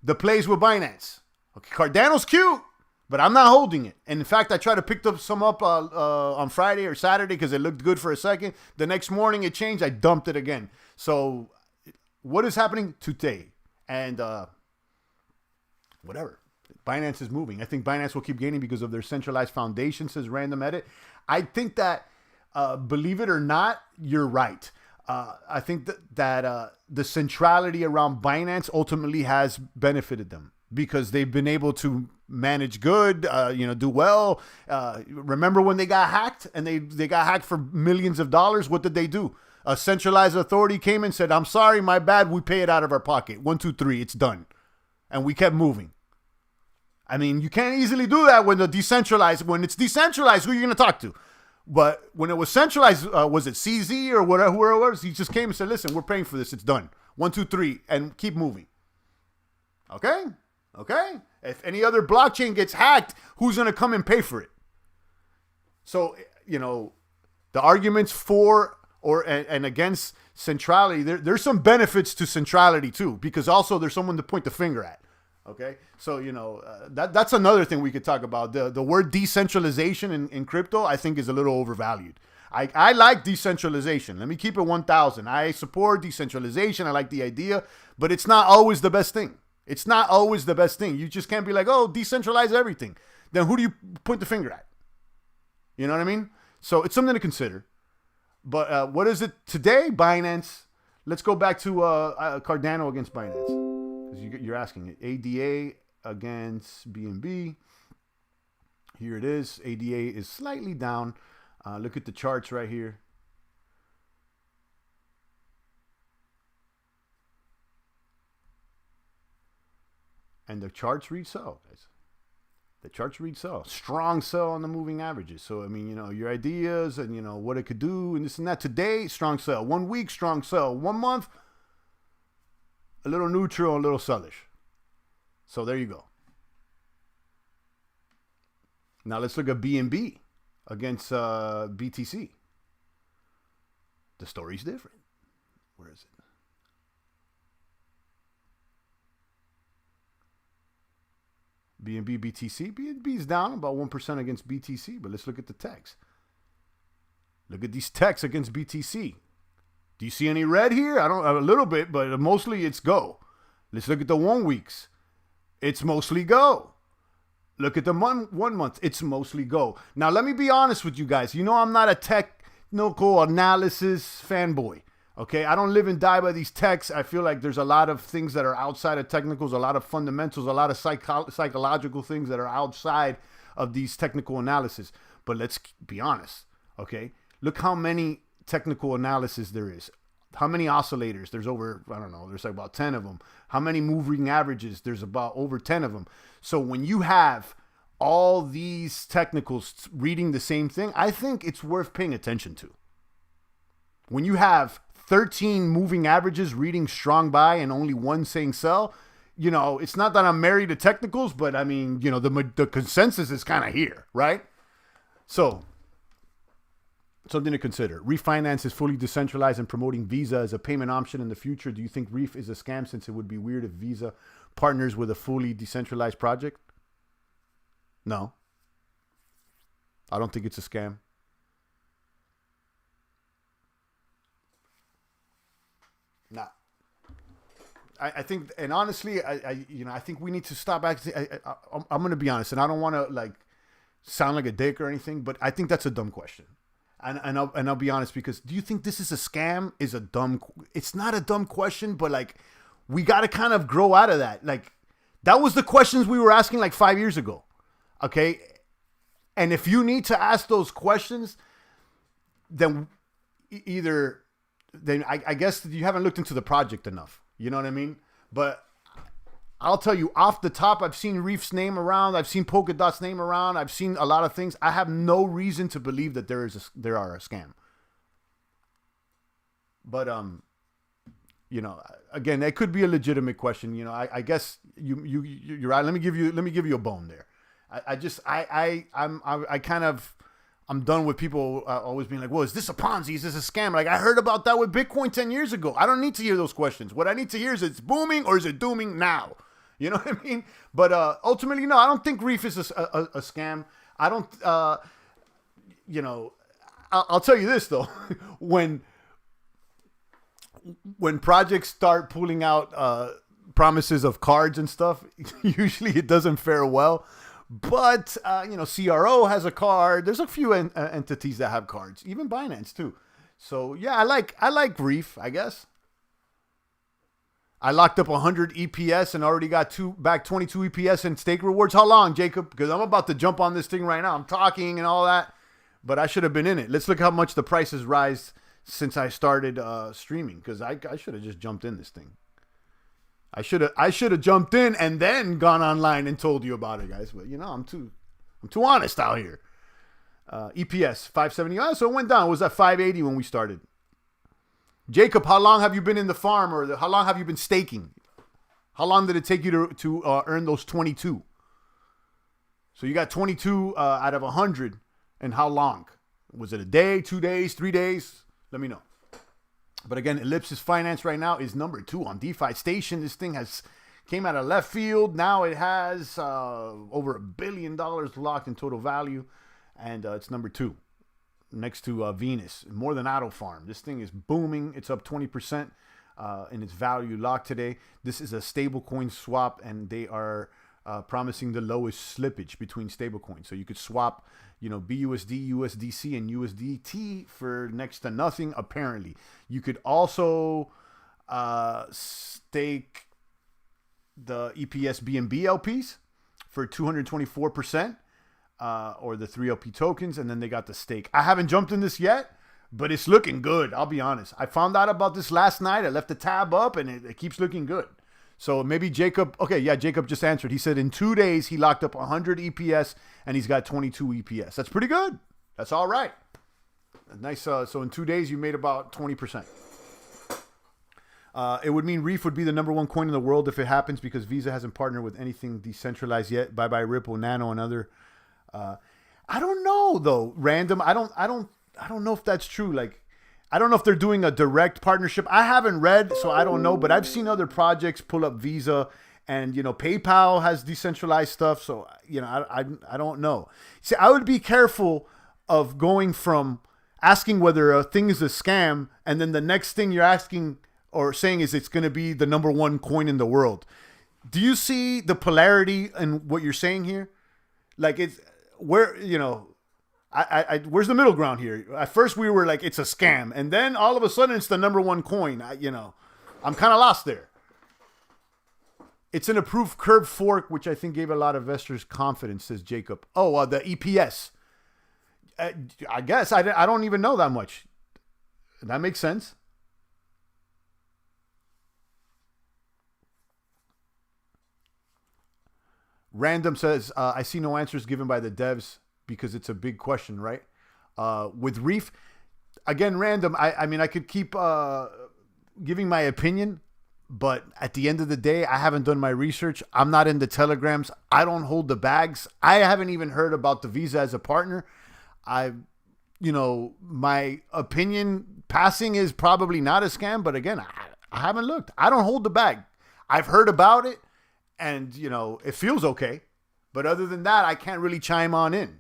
the plays with Binance. Okay, Cardano's cute, but I'm not holding it. And in fact, I tried to pick some up on Friday or Saturday because it looked good for a second. The next morning it changed. I dumped it again. So what is happening today? And whatever. Binance is moving. I think Binance will keep gaining because of their centralized foundation, says Random Edit. I think that, believe it or not, you're right. I think that the centrality around Binance ultimately has benefited them because they've been able to manage good, do well. Remember when they got hacked and they got hacked for millions of dollars? What did they do? A centralized authority came and said, I'm sorry, my bad. We pay it out of our pocket. 1, 2, 3, it's done. And we kept moving. I mean, you can't easily do that when it's decentralized, who are you going to talk to? But when it was centralized, was it CZ or whatever, whoever it was? He just came and said, listen, we're paying for this. It's done. 1, 2, 3, and keep moving. Okay? If any other blockchain gets hacked, who's going to come and pay for it? So, you know, the arguments for and against centrality, there's some benefits to centrality too, because also there's someone to point the finger at. Okay, so you know that's another thing we could talk about. The word decentralization in crypto, I think, is a little overvalued. I like decentralization. Let me keep it 1,000. I support decentralization. I like the idea, but it's not always the best thing. It's not always the best thing. You just can't be like, oh, decentralize everything. Then who do you point the finger at? You know what I mean? So it's something to consider. But what is it today? Binance. Let's go back to Cardano against Binance. You're asking it. ADA against BNB. Here it is. ADA is slightly down. Look at the charts right here. And the charts read sell, guys. The charts read sell. Strong sell on the moving averages. So, I mean, you know, your ideas and, you know, what it could do and this and that. Today, strong sell. 1 week, strong sell. 1 month, a little neutral, a little sellish. So there you go. Now let's look at BNB against BTC. The story's different. Where is it? BNB BTC. BNB is down about 1% against BTC, but let's look at the techs. Look at these techs against BTC. Do you see any red here? I don't, a little bit, but mostly it's go. Let's look at the 1 weeks. It's mostly go. Look at the 1 month. It's mostly go. Now, let me be honest with you guys. You know I'm not a technical analysis fanboy. Okay, I don't live and die by these techs. I feel like there's a lot of things that are outside of technicals, a lot of fundamentals, a lot of psychological things that are outside of these technical analysis. But let's be honest, okay? Look how many technical analysis there is. How many oscillators? There's over, I don't know, there's like about 10 of them. How many moving averages? There's about over 10 of them. So when you have all these technicals reading the same thing, I think it's worth paying attention to. When you have 13 moving averages reading strong buy and only one saying sell, you know, it's not that I'm married to technicals, but I mean, you know, the consensus is kind of here, right? So, something to consider. Refinance is fully decentralized and promoting Visa as a payment option in the future. Do you think Reef is a scam, since it would be weird if Visa partners with a fully decentralized project? No. I don't think it's a scam. Nah. I think, and honestly, I think we need to stop acting. I'm going to be honest, and I don't want to like sound like a dick or anything, but I think that's a dumb question. And I'll be honest, because do you think this is a scam? It's not a dumb question, but like we got to kind of grow out of that. Like that was the questions we were asking like 5 years ago. Okay. And if you need to ask those questions, then I guess you haven't looked into the project enough. You know what I mean? But I'll tell you off the top, I've seen Reef's name around. I've seen Polkadot's name around. I've seen a lot of things. I have no reason to believe that there are a scam. But, you know, again, that could be a legitimate question. You know, I guess you're right. Let me give you a bone there. I'm done with people always being like, well, is this a Ponzi? Is this a scam? Like, I heard about that with Bitcoin 10 years ago. I don't need to hear those questions. What I need to hear is, it's booming or is it dooming now? You know what I mean? But ultimately, no, I don't think Reef is a scam. I don't, you know, I'll tell you this, though. When projects start pulling out promises of cards and stuff, usually it doesn't fare well. But, you know, CRO has a card. There's a few entities that have cards, even Binance too. So yeah, I like Reef, I guess. I locked up 100 EPS and already got back 22 EPS in stake rewards. How long, Jacob? Because I'm about to jump on this thing right now. I'm talking and all that, but I should have been in it. Let's look how much the price has rise since I started streaming, because I should have just jumped in this thing. I should have jumped in and then gone online and told you about it, guys. But you know, I'm too honest out here. EPS 570. Oh, so it went down. It was at 580 when we started. Jacob, how long have you been in the farm, or how long have you been staking? How long did it take you to earn those 22? So you got 22 out of 100, and how long? Was it a day, 2 days, 3 days? Let me know. But again, Ellipsis Finance right now is number 2 on DeFi Station. This thing came out of left field. Now it has over $1 billion locked in total value, and it's number 2. Next to Venus, more than Auto Farm. This thing is booming. It's up 20% in its value locked today. This is a stablecoin swap, and they are promising the lowest slippage between stablecoins. So you could swap, you know, BUSD, USDC, and USDT for next to nothing, apparently. You could also stake the EPS BNB LPs for 224%. Or the 3LP tokens, and then they got the stake. I haven't jumped in this yet, but it's looking good. I'll be honest. I found out about this last night. I left the tab up, and it keeps looking good. So maybe Jacob, okay, yeah, Jacob just answered. He said in 2 days, he locked up 100 EPS, and he's got 22 EPS. That's pretty good. That's all right. Nice. So in 2 days, you made about 20%. It would mean Reef would be the number 1 coin in the world if it happens, because Visa hasn't partnered with anything decentralized yet. Bye-bye Ripple, Nano, and other... I don't know though. Random. I don't know if that's true. Like, I don't know if they're doing a direct partnership. I haven't read, so I don't know, but I've seen other projects pull up Visa And, PayPal has decentralized stuff. So, I don't know. See, I would be careful of going from asking whether a thing is a scam, and then the next thing you're asking or saying is it's going to be the number one coin in the world. Do you see the polarity in what you're saying here? Like, it's where, where's the middle ground here? At first we were like, it's a scam. And then all of a sudden it's the number one coin. I'm kind of lost there. It's an approved curved fork, which I think gave a lot of investors confidence, says Jacob. Oh, the EPS. I guess I don't even know that much. That makes sense. Random says, I see no answers given by the devs because it's a big question, right? With Reef, again, Random, I mean, I could keep giving my opinion, but at the end of the day, I haven't done my research. I'm not in the telegrams. I don't hold the bags. I haven't even heard about the Visa as a partner. My opinion passing is probably not a scam, but again, I haven't looked. I don't hold the bag. I've heard about it, and, it feels okay. But other than that, I can't really chime on in,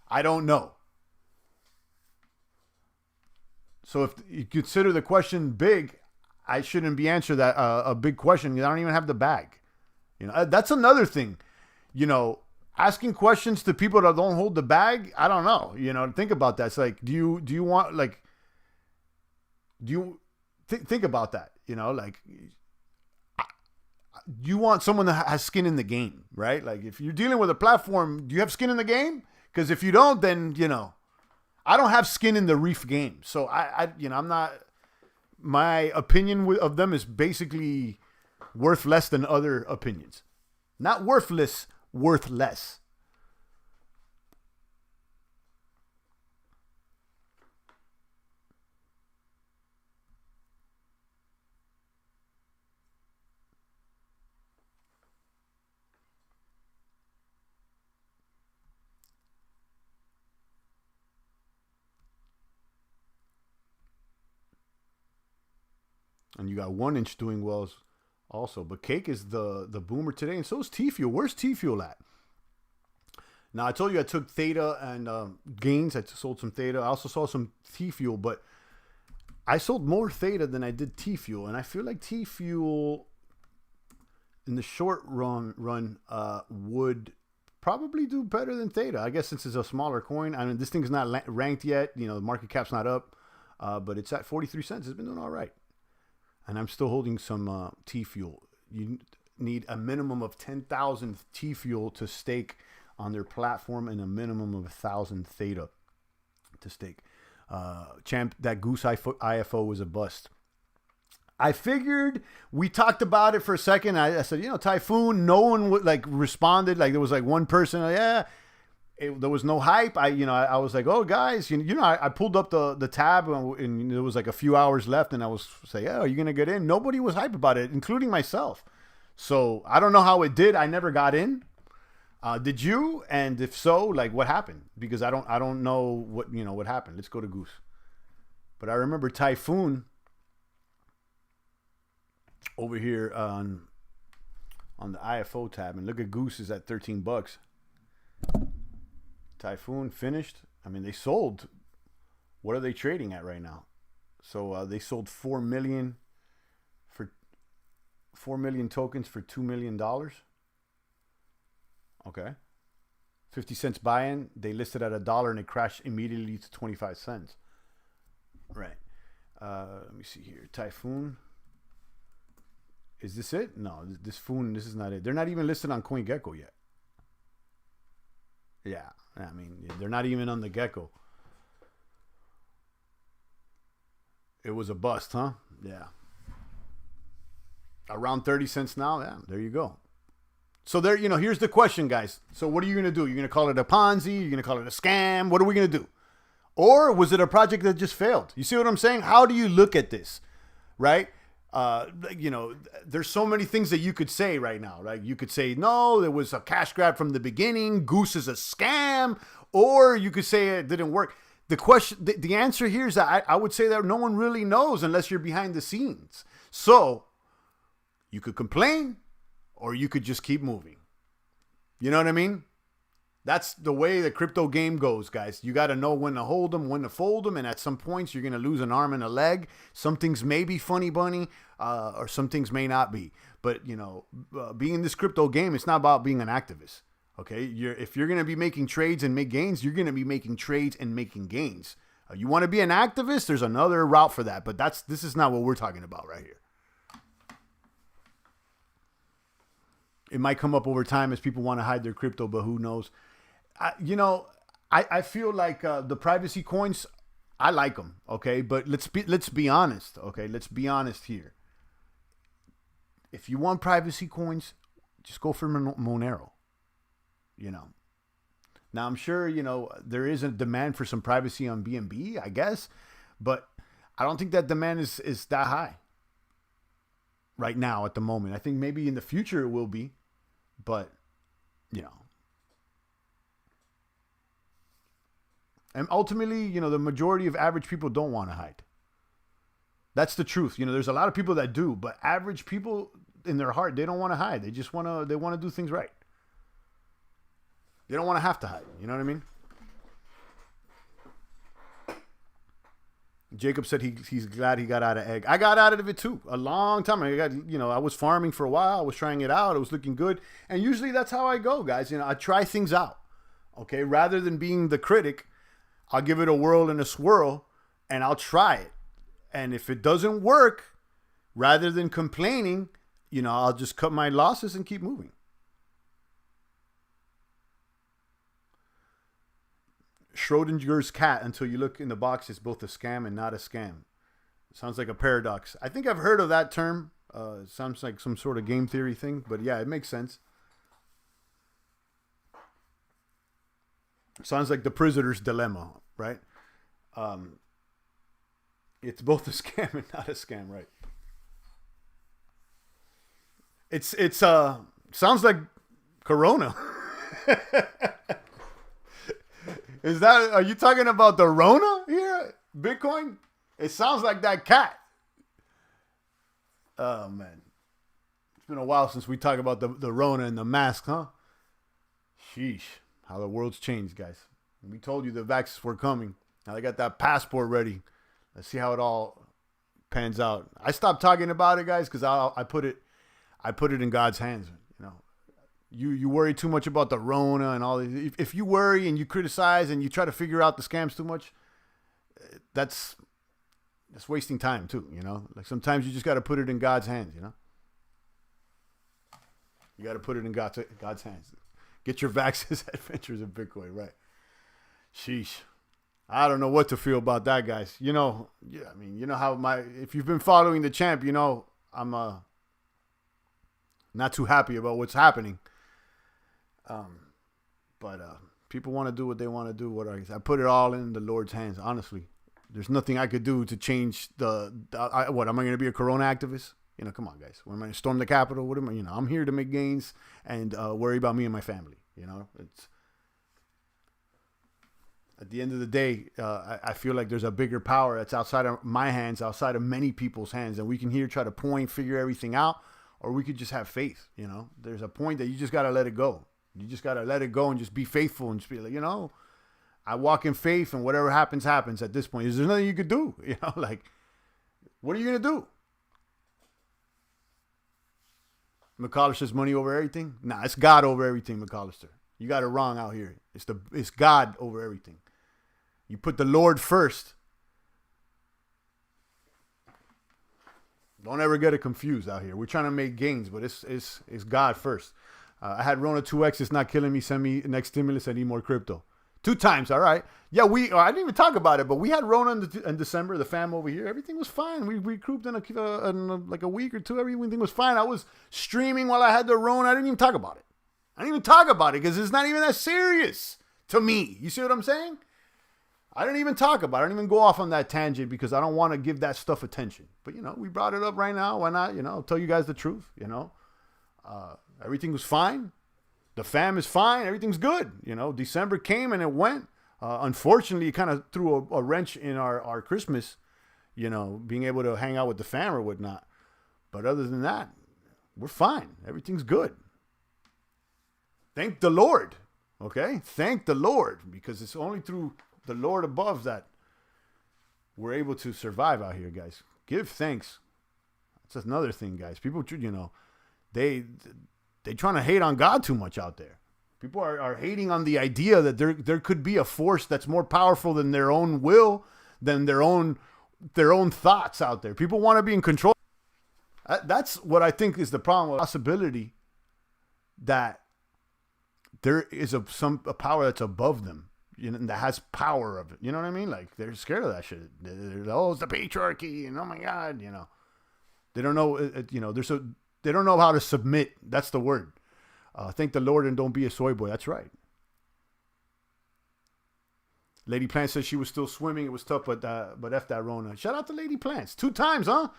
I don't know. So if you consider the question big, I shouldn't be answering that a big question. I don't even have the bag. That's another thing, asking questions to people that don't hold the bag. I don't know. Think about that. It's like, do you want, like, think about that, you want someone that has skin in the game, right? Like, if you're dealing with a platform, do you have skin in the game? Because if you don't, then, I don't have skin in the Reef game. So I'm not, my opinion of them is basically worth less than other opinions. Not worthless, worth less. And you got 1inch doing well also. But Cake is the boomer today, and so is T-Fuel. Where's T-Fuel at? Now, I told you I took Theta and gains. I sold some Theta. I also saw some T-Fuel, but I sold more Theta than I did T-Fuel. And I feel like T-Fuel, in the short run would probably do better than Theta. I guess since it's a smaller coin. I mean, this thing's not ranked yet. The market cap's not up. But it's at 43 cents. It's been doing all right. And I'm still holding some T-Fuel. You need a minimum of 10,000 T-Fuel to stake on their platform and a minimum of 1,000 Theta to stake. That Goose IFO was a bust. I figured, we talked about it for a second. I said, Typhoon, no one would responded. Like, there was one person, there was no hype. I was like, oh, guys, I pulled up the tab and there was a few hours left, and I was saying, are you going to get in? Nobody was hype about it, including myself. So I don't know how it did. I never got in. Did you? And if so, what happened? Because I don't know what happened. Let's go to Goose. But I remember Typhoon over here on the IFO tab, and look at Goose is at $13. Typhoon finished. I mean, they sold. What are they trading at right now? So they sold 4 million tokens for $2 million. Okay. 50 cents buy-in. They listed at $1 and it crashed immediately to 25 cents. Right. Let me see here. Typhoon. Is this it? No, this is not it. They're not even listed on CoinGecko yet. Yeah. I mean, they're not even on the Gecko. It was a bust, huh? Yeah. Around 30 cents now. Yeah, there you go. So there, here's the question, guys. So what are you going to do? You're going to call it a Ponzi? You're going to call it a scam? What are we going to do? Or was it a project that just failed? You see what I'm saying? How do you look at this? Right? There's so many things that you could say right now. Right? You could say, no, there was a cash grab from the beginning. Goose is a scam. Or you could say it didn't work. The answer here is that I would say that no one really knows unless you're behind the scenes. So you could complain, or you could just keep moving. You know what I mean? That's the way the crypto game goes, guys. You got to know when to hold them, when to fold them, and at some points you're going to lose an arm and a leg. Some things may be funny bunny, or some things may not be. But, you know, being in this crypto game, it's not about being an activist, okay? If you're going to be making trades and make gains, you're going to be making trades and making gains. You want to be an activist? There's another route for that, but this is not what we're talking about right here. It might come up over time as people want to hide their crypto, but who knows? I feel like the privacy coins, I like them, okay? But let's be honest, okay? Let's be honest here. If you want privacy coins, just go for Monero, you know. Now, I'm sure, you know, there is a demand for some privacy on BNB, I guess, but I don't think that demand is that high right now at the moment. I think maybe in the future it will be, but, you know. And ultimately, you know, the majority of average people don't want to hide. That's the truth. You know, there's a lot of people that do, but average people in their heart, they don't want to hide. They just want to do things right. They don't want to have to hide. You know what I mean? Jacob said he's glad he got out of egg. I got out of it too. A long time. I was farming for a while. I was trying it out. It was looking good. And usually that's how I go, guys. You know, I try things out. Okay. Rather than being the critic, I'll give it a whirl and a swirl and I'll try it. And if it doesn't work, rather than complaining, you know, I'll just cut my losses and keep moving. Schrodinger's cat, until you look in the box, is both a scam and not a scam. Sounds like a paradox. I think I've heard of that term. It sounds like some sort of game theory thing, but yeah, it makes sense. Sounds like the prisoner's dilemma, right? It's both a scam and not a scam, right? It's sounds like Corona. Are you talking about the Rona here? Bitcoin? It sounds like that cat. Oh man. It's been a while since we talked about the Rona and the mask, huh? Sheesh. How the world's changed, guys. We told you the vaccines were coming. Now they got that passport ready. Let's see how it all pans out. I stopped talking about it, guys, because I put it in God's hands. You know, you worry too much about the Rona and all this. If you worry and you criticize and you try to figure out the scams too much, that's wasting time too. You know, like sometimes you just got to put it in God's hands. You know, you got to put it in God's hands. Get your Vaxx's Adventures in Bitcoin, right? Sheesh. I don't know what to feel about that, guys. You know, yeah, I mean, you know how if you've been following the champ, you know, I'm not too happy about what's happening. But people want to do what they want to do. I put it all in the Lord's hands, honestly. There's nothing I could do to change what, am I going to be a Corona activist? You know, come on, guys. When am I going to storm the Capitol? What am I, I'm here to make gains and worry about me and my family. You know, it's at the end of the day, I feel like there's a bigger power that's outside of my hands, outside of many people's hands, and we can here try to figure everything out, or we could just have faith. You know, there's a point that you just got to let it go. You just got to let it go and just be faithful and just be like, you know, I walk in faith and whatever happens, happens at this point. There's nothing you could do. You know, like, what are you going to do? McAllister's money over everything? Nah, it's God over everything, McAllister. You got it wrong out here. It's God over everything. You put the Lord first. Don't ever get it confused out here. We're trying to make gains, but it's God first. I had Rona 2X. It's not killing me. Send me next stimulus. I need more crypto. 2 times. All right. Yeah, I didn't even talk about it, but we had Rona in December. The fam over here, everything was fine. We recouped in like a week or two. Everything was fine. I was streaming while I had the Rona. I didn't even talk about it. I didn't even talk about it because it's not even that serious to me. You see what I'm saying? I didn't even talk about it. I didn't even go off on that tangent because I don't want to give that stuff attention. But, you know, we brought it up right now. Why not? You know, I'll tell you guys the truth, you know. Everything was fine. The fam is fine. Everything's good. You know, December came and it went. Unfortunately, it kind of threw a wrench in our Christmas, you know, being able to hang out with the fam or whatnot. But other than that, we're fine. Everything's good. Thank the Lord. Okay? Thank the Lord, because it's only through the Lord above that we're able to survive out here, guys. Give thanks. That's another thing, guys. People, they trying to hate on God too much out there. People are hating on the idea that there could be a force that's more powerful than their own will, than their own thoughts out there. People want to be in control. That's what I think is the problem with the possibility that there is a power that's above them, that has power of it. You know what I mean? Like, they're scared of that shit. It's the patriarchy, and oh my God, they don't know. They don't know how to submit. That's the word. Thank the Lord and don't be a soy boy. That's right. Lady Plant says she was still swimming. It was tough, but F that Rona. Shout out to Lady Plants. 2 times, huh?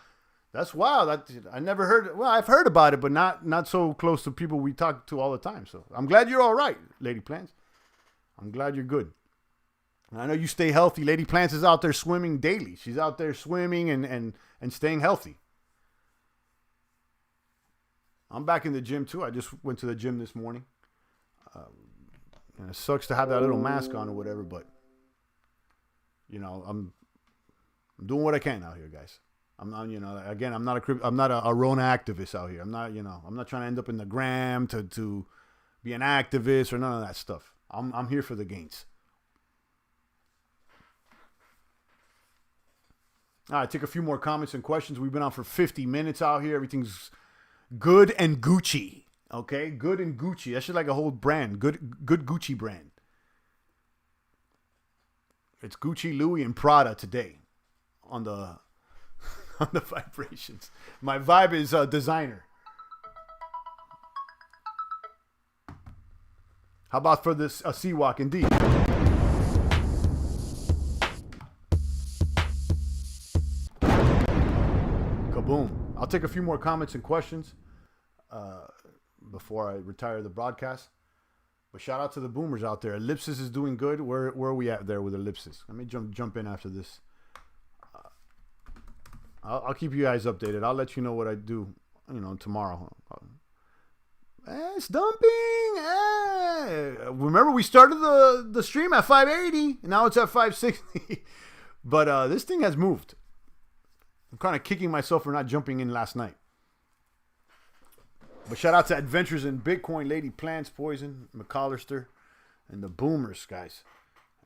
That's wild. I never heard. Well, I've heard about it, but not so close to people we talk to all the time. So I'm glad you're all right, Lady Plants. I'm glad you're good. And I know you stay healthy. Lady Plants is out there swimming daily. She's out there swimming and staying healthy. I'm back in the gym too. I just went to the gym this morning. And it sucks to have that little mask on or whatever, but I'm doing what I can out here, guys. I'm not, again, I'm not a Rona activist out here. I'm not trying to end up in the gram to be an activist or none of that stuff. I'm here for the gains. All right, take a few more comments and questions. We've been on for 50 minutes out here. Everything's good and Gucci. Okay, good and Gucci. That shit like a whole brand. Good Gucci brand. It's Gucci, Louis, and Prada today on the vibrations. My vibe is designer. How about for this sea walk? Indeed. Kaboom. I'll take a few more comments and questions before I retire the broadcast. But shout out to the boomers out there. Ellipsis is doing good. Where are we at there with Ellipsis? Let me jump in after this. I'll keep you guys updated. I'll let you know what I do, tomorrow. It's dumping. Remember, we started the stream at 580. And now it's at 560. But this thing has moved. I'm kind of kicking myself for not jumping in last night. But shout out to Adventures in Bitcoin, Lady Plants, Poison, McCollister, and the boomers, guys.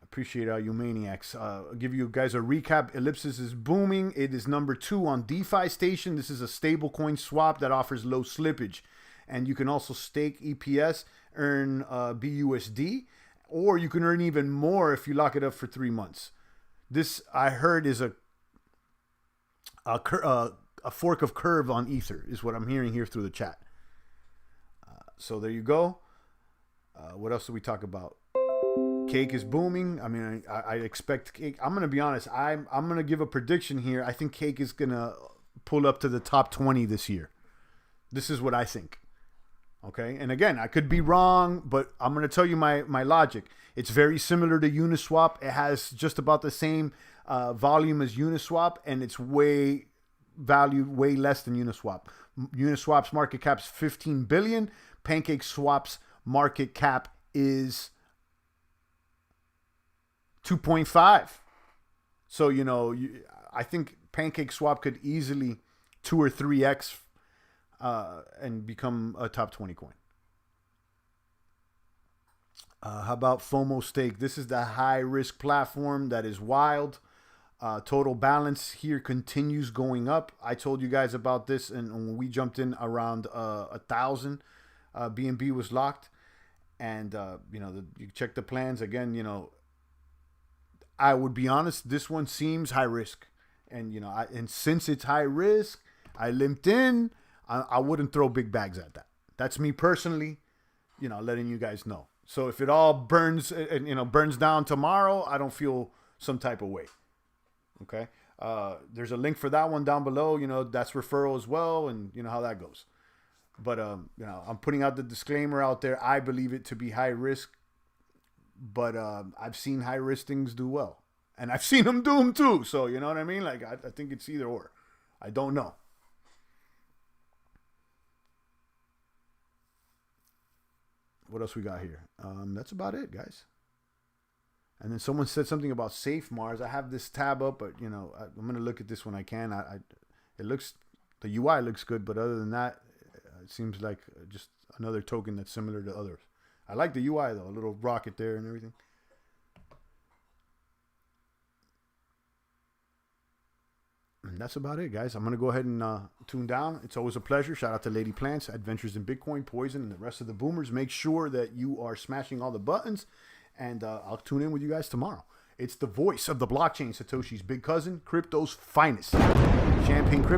I appreciate all you maniacs. I'll give you guys a recap. Ellipsis is booming. It is number 2 on DeFi Station. This is a stablecoin swap that offers low slippage. And you can also stake EPS, earn BUSD, or you can earn even more if you lock it up for 3 months. This, I heard, is a fork of Curve on Ether, is what I'm hearing here through the chat. So there you go. What else do we talk about? Cake is booming. I mean, I expect Cake. I'm going to be honest. I'm going to give a prediction here. I think Cake is going to pull up to the top 20 this year. This is what I think. Okay? And again, I could be wrong, but I'm going to tell you my logic. It's very similar to Uniswap. It has just about the same volume as Uniswap, and it's valued way less than Uniswap. Uniswap's market cap's 15 billion. Pancake Swap's market cap is 2.5. So, I think Pancake Swap could easily 2 or 3x and become a top 20 coin. How about FOMO Stake? This is the high risk platform that is wild. Total balance here continues going up. I told you guys about this, and when we jumped in around 1,000, BNB was locked, and you check the plans again. I would be honest, this one seems high risk, and and since it's high risk, I limped in. I wouldn't throw big bags at that. That's me personally, letting you guys know. So if it all burns down tomorrow, I don't feel some type of way. Okay. There's a link for that one down below. That's referral as well, and you know how that goes. But I'm putting out the disclaimer out there. I believe it to be high risk, but I've seen high risk things do well, and I've seen them do them too. So you know what I mean? Like I think it's either or. I don't know. What else we got here? That's about it, guys. And then someone said something about Safe Mars. I have this tab up, but you know, I'm gonna look at this when I can. It looks, the UI looks good, but other than that, it seems like just another token that's similar to others. I like the UI though, a little rocket there and everything. And that's about it, guys. I'm going to go ahead and tune down. It's always a pleasure. Shout out to Lady Plants, Adventures in Bitcoin, Poison, and the rest of the boomers. Make sure that you are smashing all the buttons, and I'll tune in with you guys tomorrow. It's the voice of the blockchain, Satoshi's big cousin, crypto's finest. Champagne Crypto.